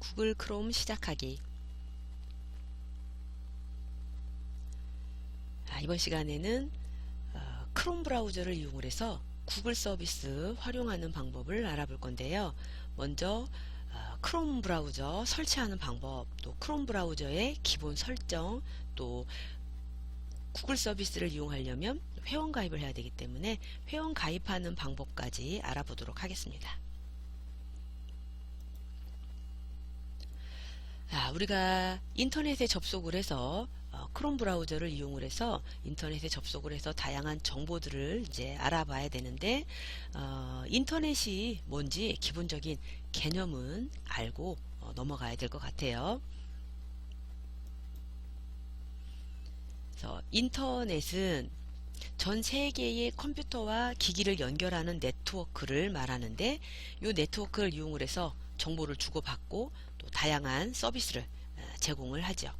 구글 크롬 시작하기. 이번 시간에는 크롬 브라우저를 이용을 해서 구글 서비스 활용하는 방법을 알아볼 건데요. 먼저 크롬 브라우저 설치하는 방법, 또 크롬 브라우저의 기본 설정, 또 구글 서비스를 이용하려면 회원 가입을 해야 되기 때문에 회원 가입하는 방법까지 알아보도록 하겠습니다. 우리가 인터넷에 접속을 해서 크롬 브라우저를 이용을 해서 인터넷에 접속을 해서 다양한 정보들을 이제 알아봐야 되는데 인터넷이 뭔지 기본적인 개념은 알고 넘어가야 될 것 같아요. 그래서 인터넷은 전 세계의 컴퓨터와 기기를 연결하는 네트워크를 말하는데, 이 네트워크를 이용을 해서 정보를 주고받고 또 다양한 서비스를 제공을 하죠.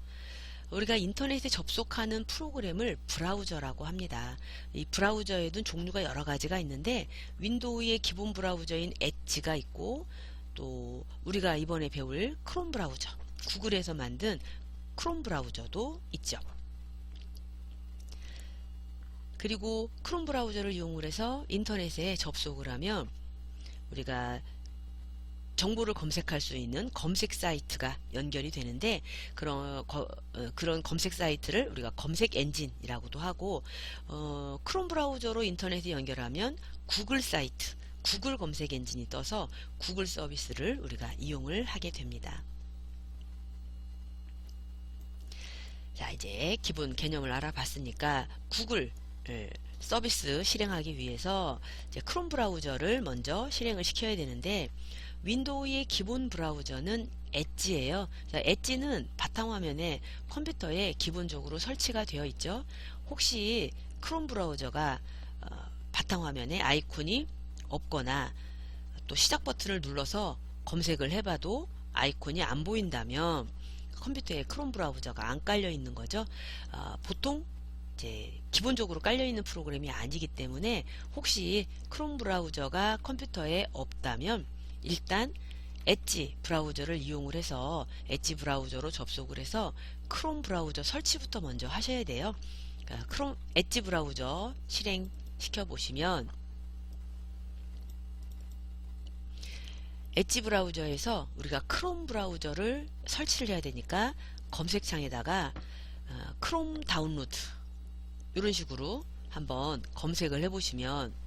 우리가 인터넷에 접속하는 프로그램을 브라우저라고 합니다. 이 브라우저에도 종류가 여러 가지가 있는데, 윈도우의 기본 브라우저인 엣지가 있고, 또 우리가 이번에 배울 크롬 브라우저, 구글에서 만든 크롬 브라우저도 있죠. 그리고 크롬 브라우저를 이용을 해서 인터넷에 접속을 하면 우리가 정보를 검색할 수 있는 검색 사이트가 연결이 되는데, 그런 검색 사이트를 우리가 검색 엔진이라고도 하고, 크롬 브라우저로 인터넷에 연결하면 구글 사이트, 구글 검색 엔진이 떠서 구글 서비스를 우리가 이용을 하게 됩니다. 자, 이제 기본 개념을 알아봤으니까 구글 서비스 실행하기 위해서 이제 크롬 브라우저를 먼저 실행을 시켜야 되는데, 윈도우의 기본 브라우저는 엣지예요. 자, 엣지는 바탕화면에 컴퓨터에 기본적으로 설치가 되어 있죠. 혹시 크롬 브라우저가 바탕화면에 아이콘이 없거나 또 시작 버튼을 눌러서 검색을 해봐도 아이콘이 안 보인다면 컴퓨터에 크롬 브라우저가 안 깔려 있는 거죠. 보통 이제 기본적으로 깔려있는 프로그램이 아니기 때문에 혹시 크롬 브라우저가 컴퓨터에 없다면 일단 엣지 브라우저를 이용을 해서 엣지 브라우저로 접속을 해서 크롬 브라우저 설치부터 먼저 하셔야 돼요. 그러니까 크롬 엣지 브라우저 실행시켜 보시면 엣지 브라우저에서 우리가 크롬 브라우저를 설치를 해야 되니까 검색창에다가 크롬 다운로드 이런 식으로 한번 검색을 해보시면,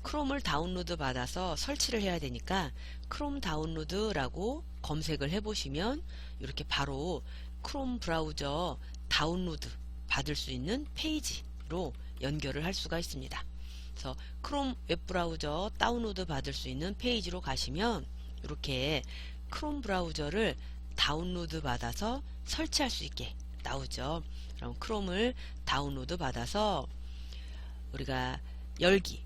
크롬을 다운로드 받아서 설치를 해야 되니까 크롬 다운로드라고 검색을 해보시면 이렇게 바로 크롬 브라우저 다운로드 받을 수 있는 페이지로 연결을 할 수가 있습니다. 그래서 크롬 웹브라우저 다운로드 받을 수 있는 페이지로 가시면 이렇게 크롬 브라우저를 다운로드 받아서 설치할 수 있게 나오죠. 그럼 크롬을 다운로드 받아서 우리가 열기,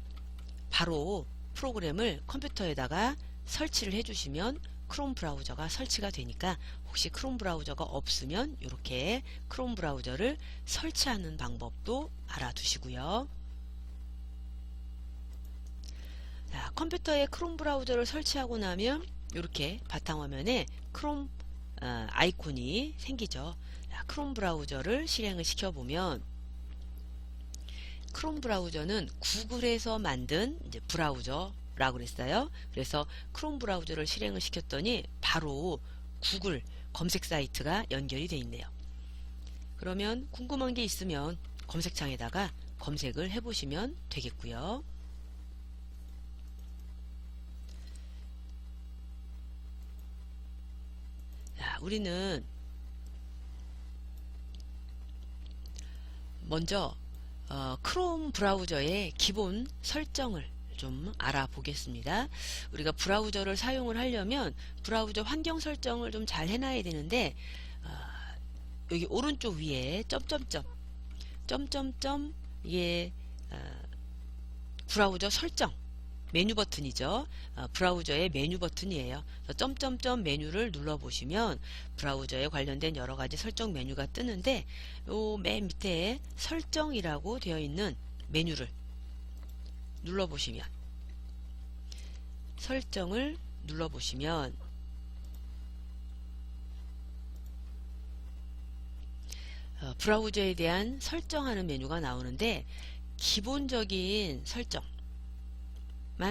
바로 프로그램을 컴퓨터에다가 설치를 해주시면 크롬 브라우저가 설치가 되니까, 혹시 크롬 브라우저가 없으면 이렇게 크롬 브라우저를 설치하는 방법도 알아두시고요. 자, 컴퓨터에 크롬 브라우저를 설치하고 나면 이렇게 바탕화면에 크롬 아이콘이 생기죠. 자, 크롬 브라우저를 실행을 시켜보면, 크롬 브라우저는 구글에서 만든 이제 브라우저라고 그랬어요. 그래서 크롬 브라우저를 실행을 시켰더니 바로 구글 검색 사이트가 연결이 되어 있네요. 그러면 궁금한 게 있으면 검색창에다가 검색을 해보시면 되겠고요. 자, 우리는 먼저 크롬 브라우저의 기본 설정을 좀 알아보겠습니다. 우리가 브라우저를 사용을 하려면 브라우저 환경 설정을 좀 잘 해놔야 되는데, 여기 오른쪽 위에 점점점 이게 브라우저 설정 메뉴 버튼이죠. 브라우저의 메뉴 버튼이에요. 점점점 메뉴를 눌러보시면 브라우저에 관련된 여러가지 설정 메뉴가 뜨는데, 요 맨 밑에 설정이라고 되어 있는 메뉴를 눌러보시면, 설정을 눌러보시면 브라우저에 대한 설정하는 메뉴가 나오는데 기본적인 설정만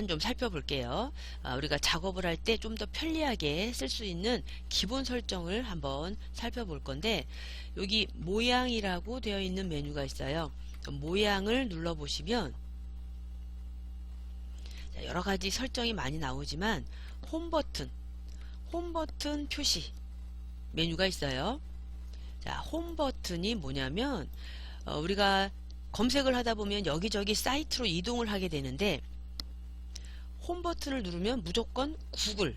좀 살펴볼게요. 우리가 작업을 할 때 좀 더 편리하게 쓸 수 있는 기본 설정을 한번 살펴볼 건데 여기 모양이라고 되어 있는 메뉴가 있어요. 모양을 눌러보시면 여러가지 설정이 많이 나오지만 홈 버튼 표시 메뉴가 있어요. 자, 홈 버튼이 뭐냐면 우리가 검색을 하다 보면 여기저기 사이트로 이동을 하게 되는데 홈 버튼을 누르면 무조건 구글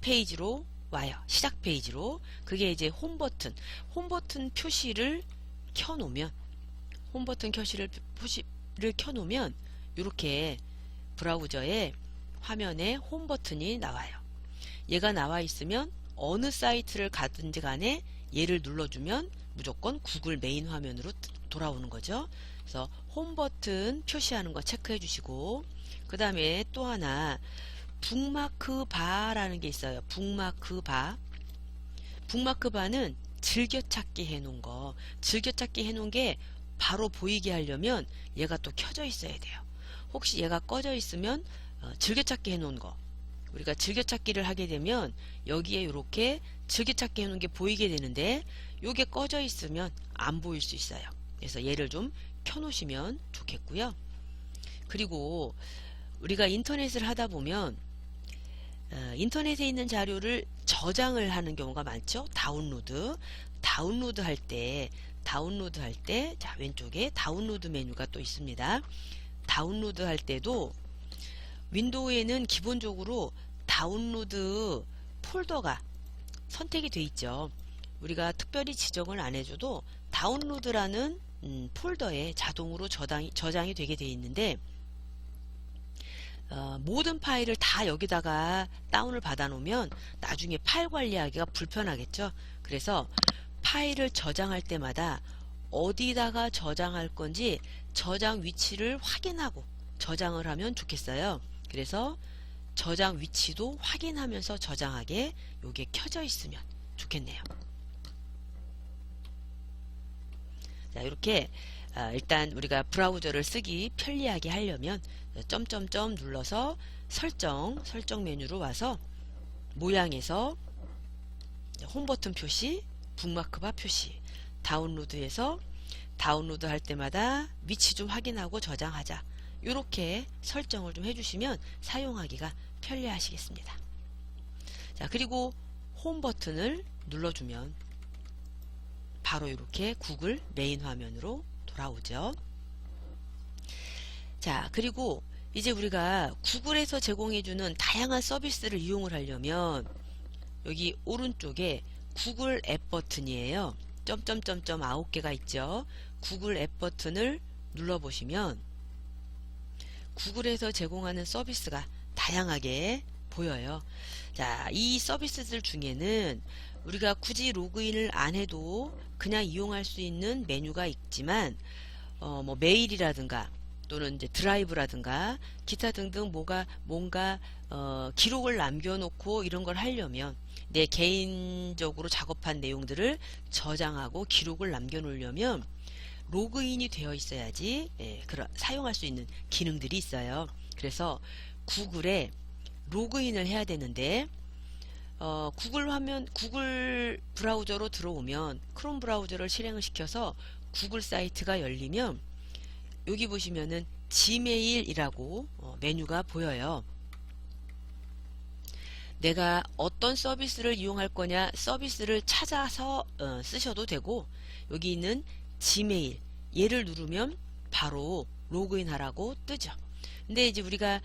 페이지로 와요. 시작 페이지로. 그게 이제 홈 버튼 표시를 켜놓으면 켜놓으면 이렇게 브라우저에 화면에 홈 버튼이 나와요. 얘가 나와 있으면 어느 사이트를 가든지 간에 얘를 눌러주면 무조건 구글 메인 화면으로 돌아오는 거죠. 그래서 홈 버튼 표시하는 거 체크해 주시고 그 다음에 또 하나 북마크 바라는 게 있어요. 북마크 바는 즐겨찾기 해놓은 거. 즐겨찾기 해놓은 게 바로 보이게 하려면 얘가 또 켜져 있어야 돼요. 혹시 얘가 꺼져 있으면 즐겨찾기 해놓은 거 우리가 즐겨찾기를 하게 되면 여기에 이렇게 즐겨찾기 해놓은 게 보이게 되는데 요게 꺼져 있으면 안 보일 수 있어요. 그래서 얘를 좀 켜놓으시면 좋겠고요. 그리고 우리가 인터넷을 하다 보면 인터넷에 있는 자료를 저장을 하는 경우가 많죠. 다운로드 할 때 자, 왼쪽에 다운로드 메뉴가 또 있습니다. 다운로드 할 때도 윈도우에는 기본적으로 다운로드 폴더가 선택이 돼 있죠. 우리가 특별히 지정을 안 해줘도 다운로드라는 폴더에 자동으로 저장이 되게 돼 있는데 모든 파일을 다 여기다가 다운을 받아 놓으면 나중에 파일 관리하기가 불편하겠죠. 그래서 파일을 저장할 때마다 어디다가 저장할 건지 저장 위치를 확인하고 저장을 하면 좋겠어요. 그래서 저장 위치도 확인하면서 저장하게 요게 켜져 있으면 좋겠네요. 자, 이렇게 일단 우리가 브라우저를 쓰기 편리하게 하려면 점점점 눌러서 설정 메뉴로 와서 모양에서 홈 버튼 표시, 북마크바 표시, 다운로드에서 다운로드 할 때마다 위치 좀 확인하고 저장하자. 이렇게 설정을 좀 해주시면 사용하기가 편리하시겠습니다. 자, 그리고 홈 버튼을 눌러주면 바로 이렇게 구글 메인 화면으로 돌아오죠. 자, 그리고 이제 우리가 구글에서 제공해주는 다양한 서비스를 이용을 하려면 여기 오른쪽에 구글 앱 버튼이에요. 점점점점 9개가 있죠. 구글 앱 버튼을 눌러보시면 구글에서 제공하는 서비스가 다양하게 보여요. 자, 이 서비스들 중에는 우리가 굳이 로그인을 안 해도 그냥 이용할 수 있는 메뉴가 있지만 뭐 메일이라든가 또는 이제 드라이브라든가 기타 등등 뭔가 기록을 남겨놓고 이런 걸 하려면 내 개인적으로 작업한 내용들을 저장하고 기록을 남겨놓으려면 로그인이 되어 있어야지 사용할 수 있는 기능들이 있어요. 그래서 구글에 로그인을 해야 되는데 구글 브라우저로 들어오면 크롬 브라우저를 실행을 시켜서 구글 사이트가 열리면 여기 보시면은 지메일이라고 메뉴가 보여요. 내가 어떤 서비스를 이용할 거냐 서비스를 찾아서 쓰셔도 되고 여기 있는 지메일 얘를 누르면 바로 로그인 하라고 뜨죠. 근데 이제 우리가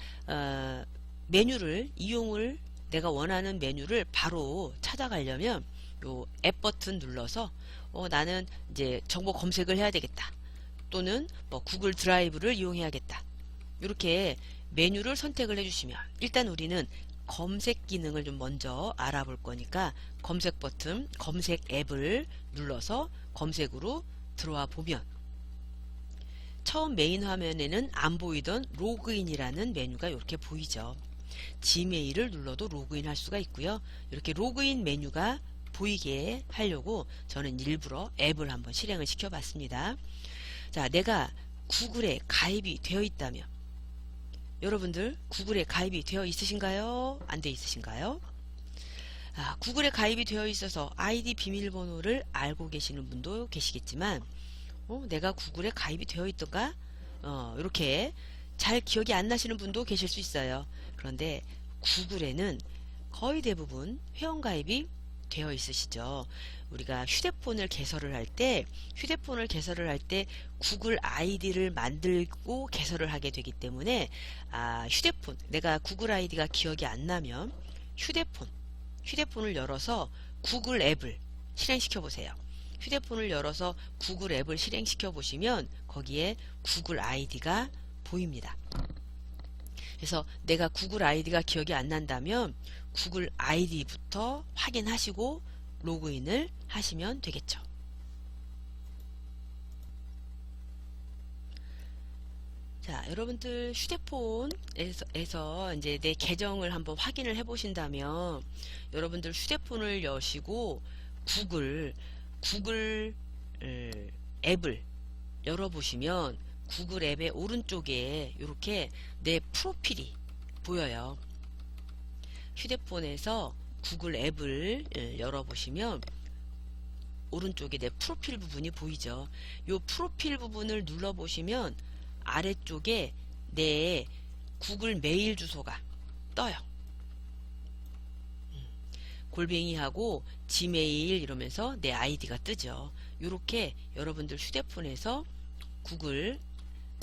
내가 원하는 메뉴를 바로 찾아가려면 요 앱 버튼 눌러서 나는 이제 정보 검색을 해야 되겠다. 또는 뭐 구글 드라이브를 이용해야겠다. 이렇게 메뉴를 선택을 해주시면 일단 우리는 검색 기능을 좀 먼저 알아볼 거니까 검색 버튼, 검색 앱을 눌러서 검색으로 들어와 보면 처음 메인 화면에는 안 보이던 로그인이라는 메뉴가 이렇게 보이죠. 지메일을 눌러도 로그인 할 수가 있고요. 이렇게 로그인 메뉴가 보이게 하려고 저는 일부러 앱을 한번 실행을 시켜 봤습니다. 자, 내가 구글에 가입이 되어 있다면, 여러분들 구글에 가입이 되어 있으신가요? 안 되어 있으신가요? 구글에 가입이 되어 있어서 아이디 비밀번호를 알고 계시는 분도 계시겠지만, 내가 구글에 가입이 되어 있던가? 이렇게 잘 기억이 안 나시는 분도 계실 수 있어요. 그런데 구글에는 거의 대부분 회원가입이 되어 있으시죠. 우리가 휴대폰을 개설을 할 때 구글 아이디를 만들고 개설을 하게 되기 때문에 휴대폰, 내가 구글 아이디가 기억이 안 나면 휴대폰을 열어서 구글 앱을 실행시켜 보세요. 휴대폰을 열어서 구글 앱을 실행시켜 보시면 거기에 구글 아이디가 보입니다. 그래서 내가 구글 아이디가 기억이 안 난다면 구글 아이디부터 확인하시고 로그인을 하시면 되겠죠. 자, 여러분들 휴대폰에서 이제 내 계정을 한번 확인을 해 보신다면, 여러분들 휴대폰을 여시고 구글 앱을 열어보시면 구글 앱의 오른쪽에 이렇게 내 프로필이 보여요. 휴대폰에서 구글 앱을 열어보시면 오른쪽에 내 프로필 부분이 보이죠. 이 프로필 부분을 눌러보시면 아래쪽에 내 구글 메일 주소가 떠요. 골뱅이하고 지메일 이러면서 내 아이디가 뜨죠. 이렇게 여러분들 휴대폰에서 구글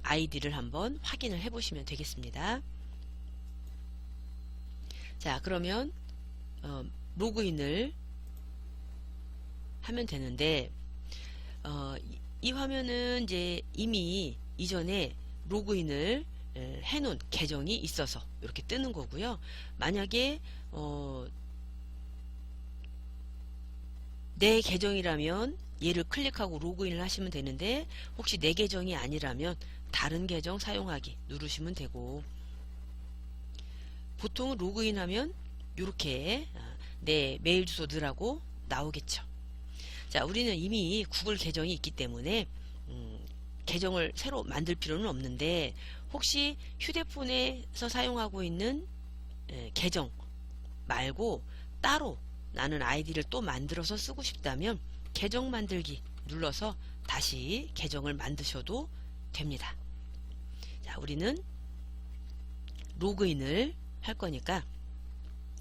아이디를 한번 확인을 해 보시면 되겠습니다. 자, 그러면 로그인을 하면 되는데, 이 화면은 이제 이미 이전에 로그인을 해놓은 계정이 있어서 이렇게 뜨는 거고요. 만약에 내 계정이라면 얘를 클릭하고 로그인을 하시면 되는데, 혹시 내 계정이 아니라면 다른 계정 사용하기 누르시면 되고, 보통 로그인하면 이렇게 내 메일 주소 넣으라고 나오겠죠. 자, 우리는 이미 구글 계정이 있기 때문에 계정을 새로 만들 필요는 없는데, 혹시 휴대폰에서 사용하고 있는 계정 말고 따로 나는 아이디를 또 만들어서 쓰고 싶다면 계정 만들기 눌러서 다시 계정을 만드셔도 됩니다. 자, 우리는 로그인을 할 거니까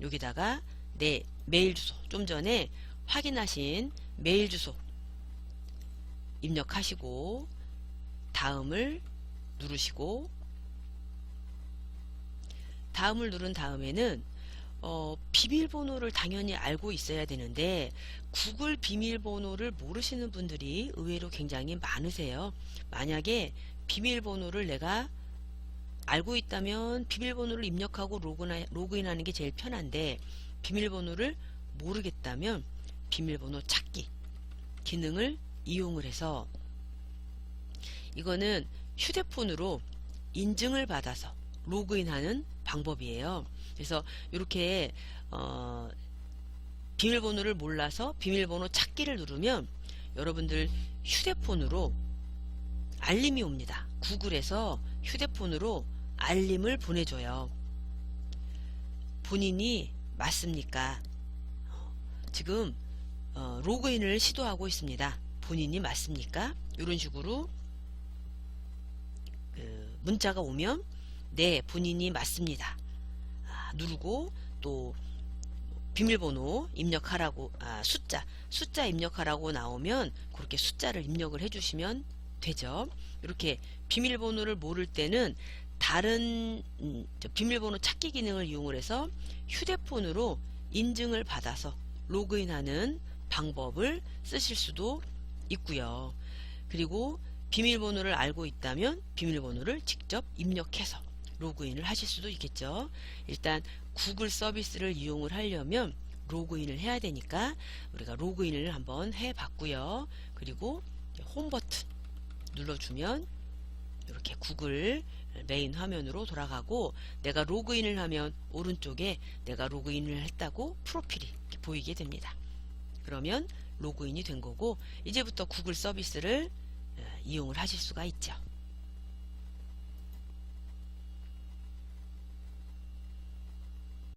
여기다가 내 메일 주소, 좀 전에 확인하신 메일 주소 입력하시고 다음을 누르시고, 다음을 누른 다음에는 비밀번호를 당연히 알고 있어야 되는데, 구글 비밀번호를 모르시는 분들이 의외로 굉장히 많으세요. 만약에 비밀번호를 내가 알고 있다면 비밀번호를 입력하고 로그인하는 게 제일 편한데, 비밀번호를 모르겠다면 비밀번호 찾기 기능을 이용을 해서, 이거는 휴대폰으로 인증을 받아서 로그인하는 방법이에요. 그래서 이렇게 비밀번호를 몰라서 비밀번호 찾기를 누르면 여러분들 휴대폰으로 알림이 옵니다. 구글에서 휴대폰으로 알림을 보내줘요. 본인이 맞습니까? 지금 로그인을 시도하고 있습니다. 본인이 맞습니까? 이런 식으로 문자가 오면 네, 본인이 맞습니다 누르고, 또 비밀번호 입력하라고, 숫자 입력하라고 나오면 그렇게 숫자를 입력을 해주시면 되죠. 이렇게 비밀번호를 모를 때는 다른 비밀번호 찾기 기능을 이용을 해서 휴대폰으로 인증을 받아서 로그인하는 방법을 쓰실 수도 있고요. 그리고 비밀번호를 알고 있다면 비밀번호를 직접 입력해서 로그인을 하실 수도 있겠죠. 일단 구글 서비스를 이용을 하려면 로그인을 해야 되니까 우리가 로그인을 한번 해 봤고요. 그리고 홈 버튼 눌러주면 이렇게 구글 메인 화면으로 돌아가고, 내가 로그인을 하면 오른쪽에 내가 로그인을 했다고 프로필이 이렇게 보이게 됩니다. 그러면 로그인이 된 거고 이제부터 구글 서비스를 이용을 하실 수가 있죠.